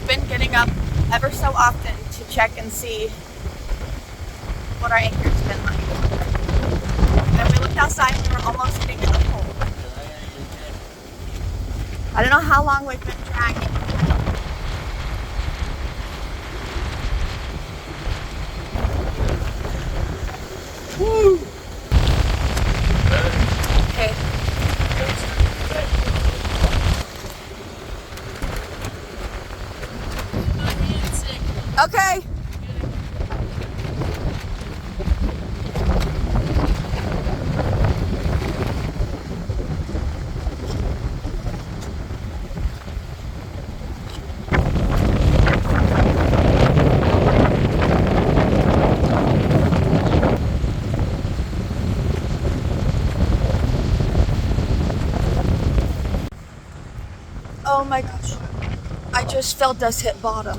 we've been getting up ever so often to check and see what our anchor's been like. And we looked outside and we were almost hitting a pole. I don't know how long we've been dragging. Woo! Okay. Okay. Oh my gosh. I just felt us hit bottom.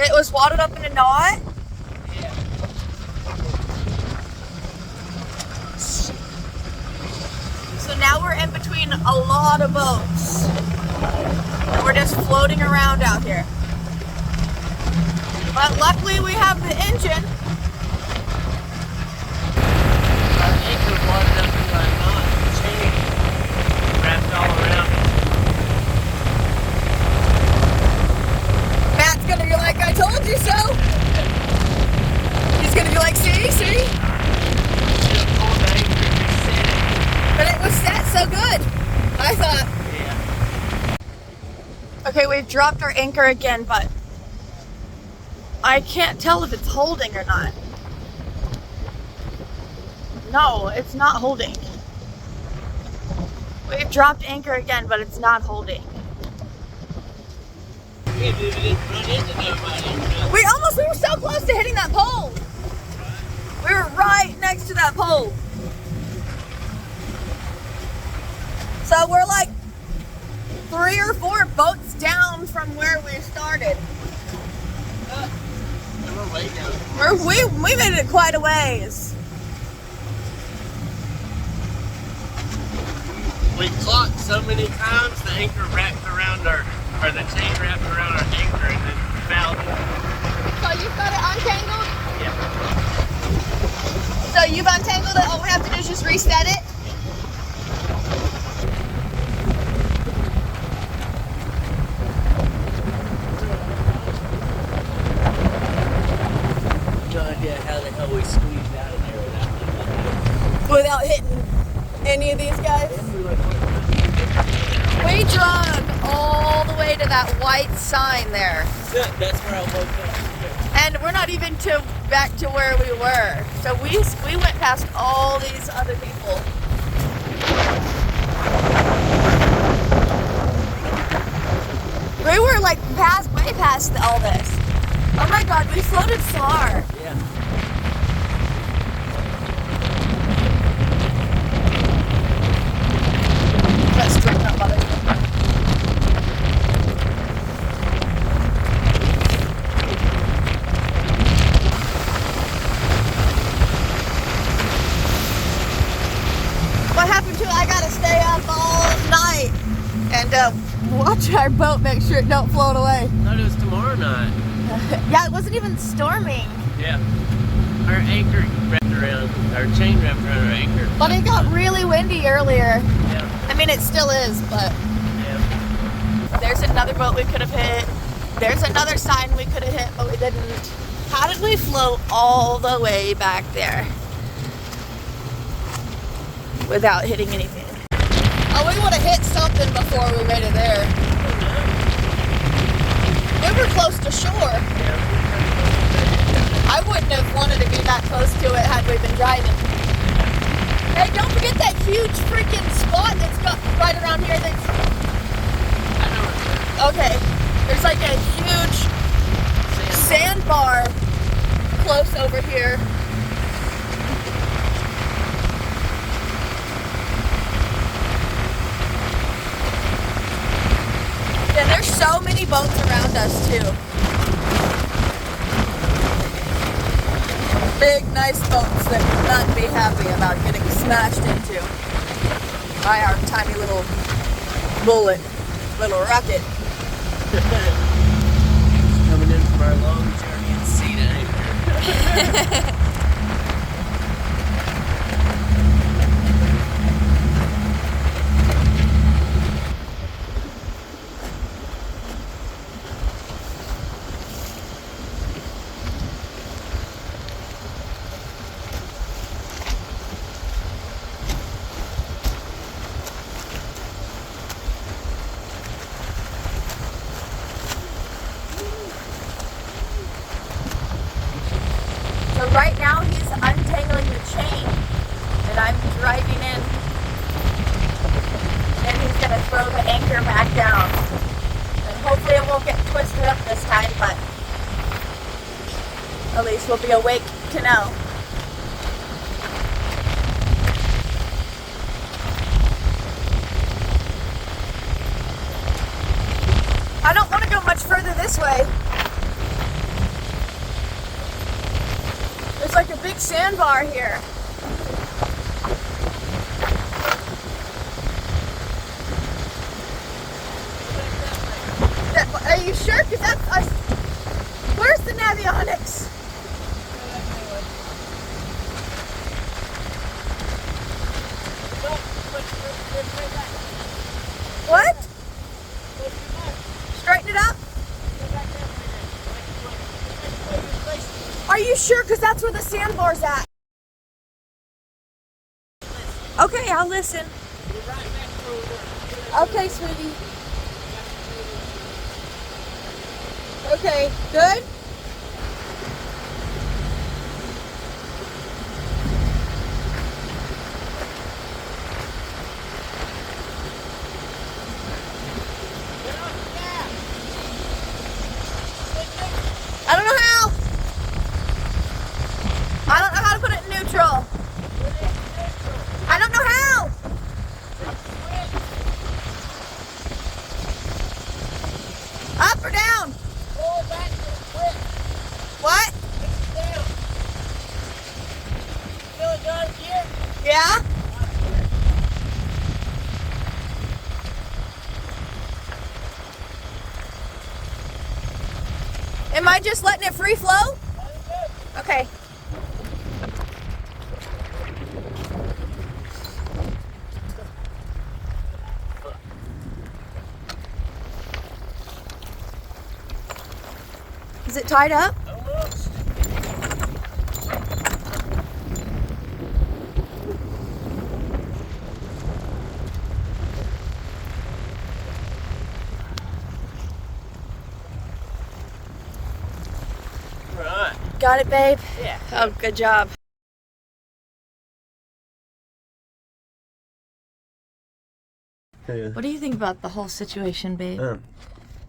It was wadded up in a knot? Yeah. So now we're in between a lot of boats. And we're just floating around out here. But luckily we have the engine. Our anchor wadded up into a knot. Chain wrapped all around it. Matt's gonna be like, I told you so. He's gonna be like, see? Should have pulled the anchor and just set it. But it was set so good, I thought. Yeah. Okay, we've dropped our anchor again, but I can't tell if it's holding or not. No, it's not holding. We've dropped anchor again, but it's not holding. We didn't run into nobody. We were so close to hitting that pole. We were right next to that pole. So we're like 3 or 4 boats down from where we started. We're way down. We made it quite a ways. We clocked so many times the anchor wrapped around the chain wrapped around our anchor and then fell. So you've got it untangled? Yeah. So you've untangled it, all we have to do is just reset it? No idea how the hell we squeezed out of there Without hitting any of these guys? We drug all the way to that white sign there. That's where I woke up. And we're not even back to where we were. So we went past all these other people. We were like way past all this. Oh my god, we floated far. Yeah. Let's drink that mother. What happened to it? I gotta stay up all night and watch our boat, make sure it don't float away. I thought it was tomorrow night. Yeah, it wasn't even storming. Yeah. Our anchor wrapped around, our chain wrapped around our anchor. But it got really windy earlier. Yeah. I mean, it still is, but Yeah. there's another boat we could have hit. There's another sign we could have hit, but we didn't. How did we float all the way back there without hitting anything? Oh, we would have hit something before we made it there. We were close to shore. I wouldn't have wanted to be that close to it had we been driving. Hey, don't forget that huge freaking spot that's got right around here that's... I know what's Okay, there's like a huge sandbar close over here. And there's so many boats around us too. Big, nice boats that would not be happy about getting smashed into by our tiny little bullet, little rocket. Coming in from our long journey at sea to anchor. So right now he's untangling the chain and I'm driving in and he's going to throw the anchor back down. And hopefully it won't get twisted up this time, but at least we'll be awake to know. I don't want to go much further this way. There's like a big sandbar here. Are you sure? Because that's us. Where's the navionics? What? Straighten it up? Are you sure? Because that's where the sandbar's at. Okay, I'll listen. Okay, sweetie. Okay, good? I don't know how. I don't know how to put it in neutral. I don't know how. Up or down? What? Yeah? Am I just letting it free flow? Okay. Is it tied up? Almost. Right. Got it, babe? Yeah. Oh, good job. What do you think about the whole situation, babe?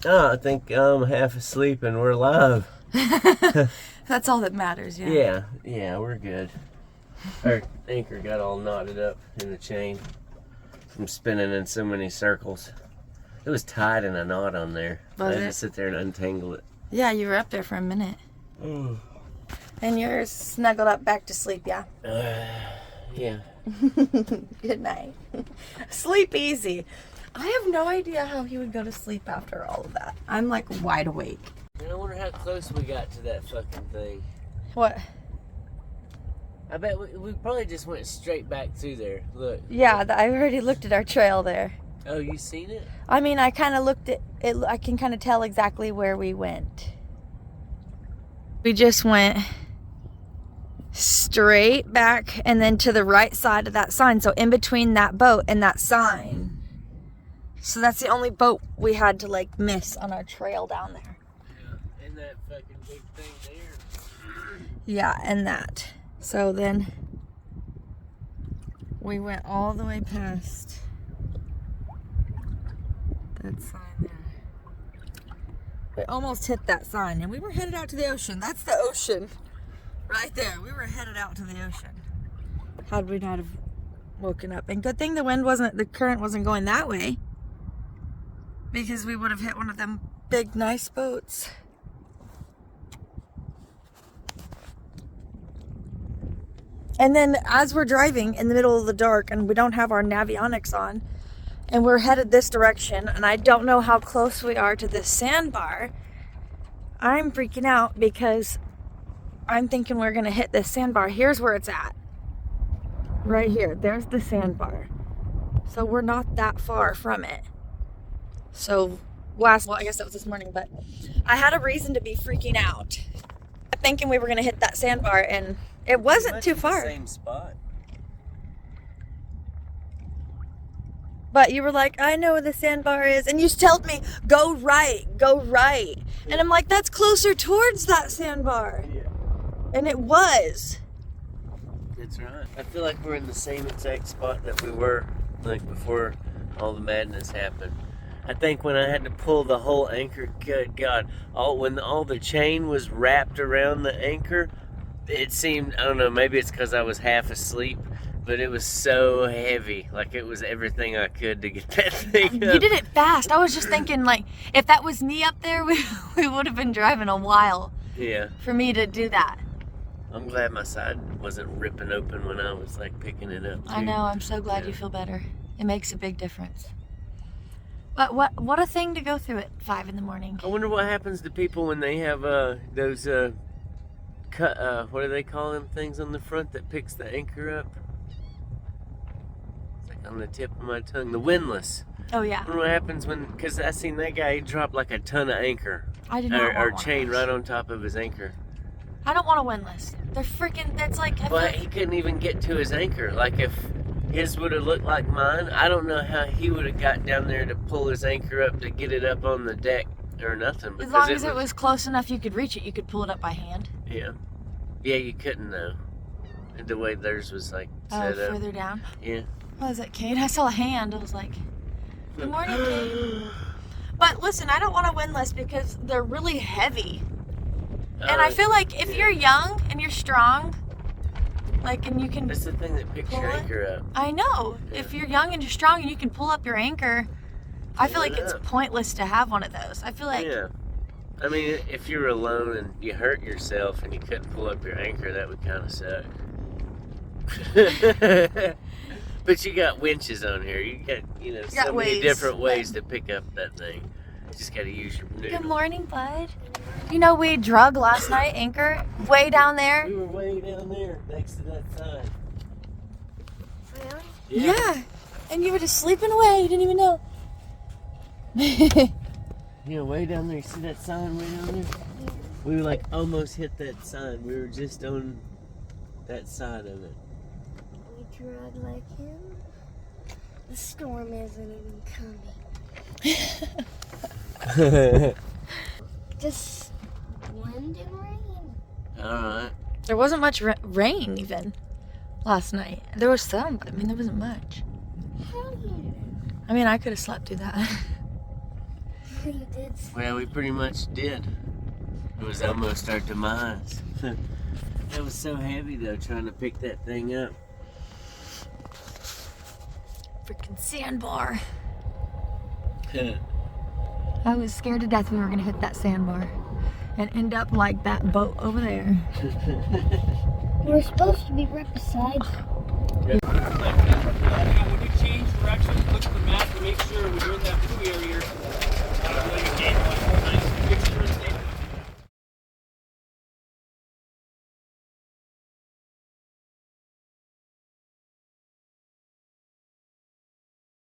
I think I'm half asleep and we're alive. That's all that matters, yeah. Yeah, we're good. Our anchor got all knotted up in the chain from spinning in so many circles. It was tied in a knot on there. I had to sit there and untangle it. Yeah, you were up there for a minute. Mm. And you're snuggled up back to sleep, yeah? Yeah. Good night. Sleep easy. I have no idea how he would go to sleep after all of that. I'm like wide awake. I wonder how close we got to that fucking thing. What? I bet we probably just went straight back through there. Look. Yeah, I already looked at our trail there. Oh, you seen it? I mean, I kind of looked at it. I can kind of tell exactly where we went. We just went straight back and then to the right side of that sign. So in between that boat and that sign. So that's the only boat we had to like miss on our trail down there. Yeah, and that fucking big thing there. Yeah, and that. So then we went all the way past that sign there. We almost hit that sign and we were headed out to the ocean. That's the ocean right there. We were headed out to the ocean. Had we not have woken up. And good thing the current wasn't going that way, because we would have hit one of them big nice boats. And then as we're driving in the middle of the dark and we don't have our navionics on and we're headed this direction, and I don't know how close we are to this sandbar. I'm freaking out because I'm thinking we're gonna hit this sandbar. Here's where it's at. Right here, there's the sandbar. So we're not that far from it. So well, I guess that was this morning, but I had a reason to be freaking out. Thinking we were gonna hit that sandbar, and it wasn't too far. Same spot. But you were like, I know where the sandbar is. And you told me, go right, go right. And I'm like, that's closer towards that sandbar. Yeah. And it was. That's right. I feel like we're in the same exact spot that we were like before all the madness happened. I think when I had to pull the whole anchor, good God, when all the chain was wrapped around the anchor, it seemed, I don't know, maybe it's because I was half asleep, but it was so heavy. Like it was everything I could to get that thing up. You did it fast. I was just thinking, like, if that was me up there, we would have been driving a while. Yeah. For me to do that. I'm glad my side wasn't ripping open when I was like picking it up too. I know. I'm so glad you feel better. It makes a big difference. But what a thing to go through at 5 in the morning. I wonder what happens to people when they have those what do they call them things on the front that picks the anchor up? It's like on the tip of my tongue. The windlass. Oh yeah. I wonder what happens because I seen that guy, he dropped like a ton of anchor. I did not or want chain one of right on top of his anchor. I don't want a windlass. They're freaking, that's like... But he couldn't even get to his anchor. Like if his would have looked like mine, I don't know how he would have got down there to pull his anchor up to get it up on the deck or nothing. As long as it was close enough you could reach it, you could pull it up by hand. Yeah. Yeah, you couldn't though. The way theirs was like set up. Further down? Yeah. What was that, Kate? I saw a hand. I was like, good morning, Kate. But listen, I don't want a windlass because they're really heavy. And I feel like if you're young and you're strong, like, and you can... That's the thing that picks your anchor up. I know. Yeah. If you're young and you're strong and you can pull up your anchor, I feel like it's pointless to have one of those. I feel like... Yeah. I mean, if you're alone and you hurt yourself and you couldn't pull up your anchor, that would kind of suck. But you got winches on here. You got, so many different ways to pick up that thing. You just got to use your noodle. Good morning, bud. You know, we drug last night, anchor, way down there. We were way down there next to that sign. Really? Yeah. And you were just sleeping away. You didn't even know. Yeah, way down there. You see that sign way down there? Yeah. We were like almost hit that sign. We were just on that side of it. We drug like him. The storm isn't even coming. Just wind and rain. Alright. There wasn't much rain even last night. There was some, but I mean, there wasn't much. How do you know? I mean, I could have slept through that. You did. Well, we pretty much did. It was almost our demise. It was so heavy though, trying to pick that thing up. Freaking sandbar. I was scared to death we were gonna hit that sandbar and end up like that boat over there. We're supposed to be right beside you. When you change directions, look at the map and make sure when you're in that blue area